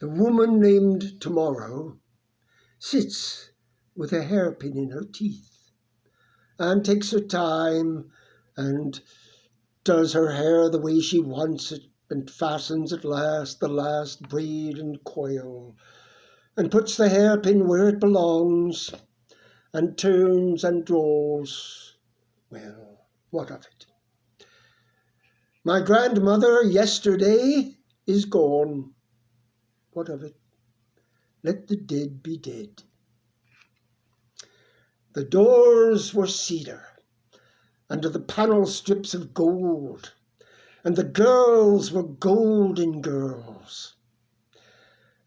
The woman named Tomorrow sits with a hairpin in her teeth and takes her time and does her hair the way she wants it, and fastens at last the last braid and coil, and puts the hairpin where it belongs, and turns and draws. Well, what of it? My grandmother yesterday is gone. What of it? Let the dead be dead. The doors were cedar, and the panel strips of gold, and the girls were golden girls,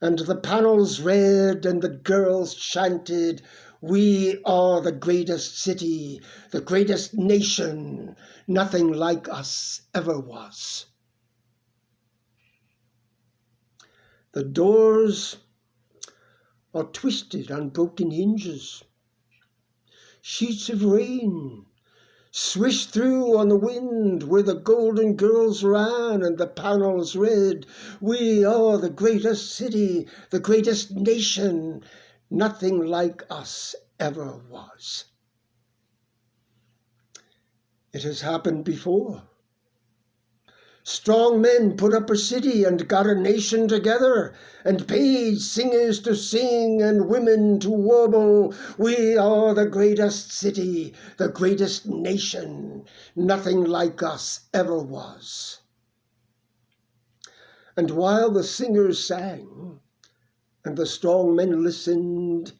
and the panels red, and the girls chanted, "We are the greatest city, the greatest nation, nothing like us ever was." The doors are twisted on broken hinges. Sheets of rain swish through on the wind where the golden girls ran and the panels read, "We are the greatest city, the greatest nation, nothing like us ever was." It has happened before. Strong men put up a city and got a nation together and paid singers to sing and women to warble, "We are the greatest city, the greatest nation, nothing like us ever was." And while the singers sang and the strong men listened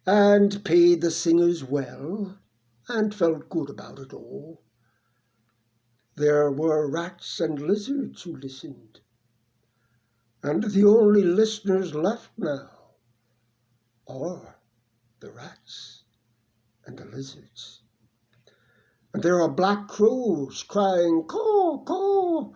and paid the singers well and felt good about it all, there were rats and lizards who listened, and the only listeners left now are the rats and the lizards. And there are black crows crying, "Caw, caw,"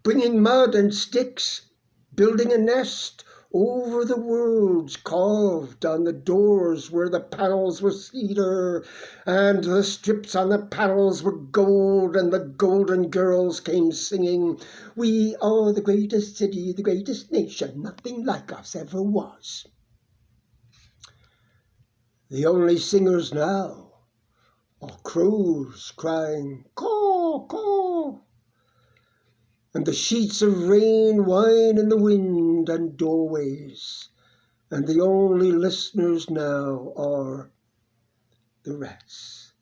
bringing mud and sticks, building a nest over the words carved on the doors where the panels were cedar and the strips on the panels were gold, and the golden girls came singing, "We are the greatest city, the greatest nation, nothing like us ever was." The only singers now are crows crying, "Caw, caw," and the sheets of rain whine in the wind and doorways, and the only listeners now are the rats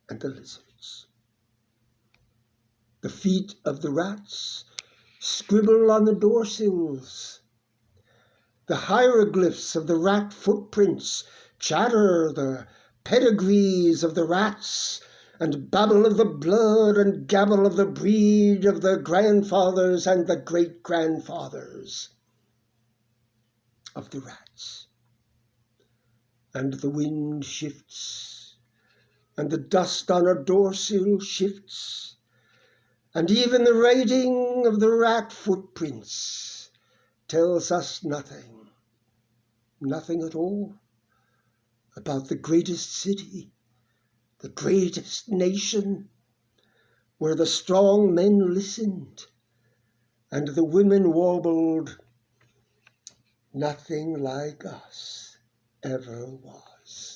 and the lizards. The feet of the rats scribble on the door sills. The hieroglyphs of the rat footprints chatter the pedigrees of the rats and babble of the blood and gabble of the breed of the grandfathers and the great-grandfathers of the rats. And the wind shifts, and the dust on a doorsill shifts, and even the writing of the rat footprints tells us nothing, nothing at all, about the greatest city, the greatest nation, where the strong men listened and the women warbled, "Nothing like us ever was."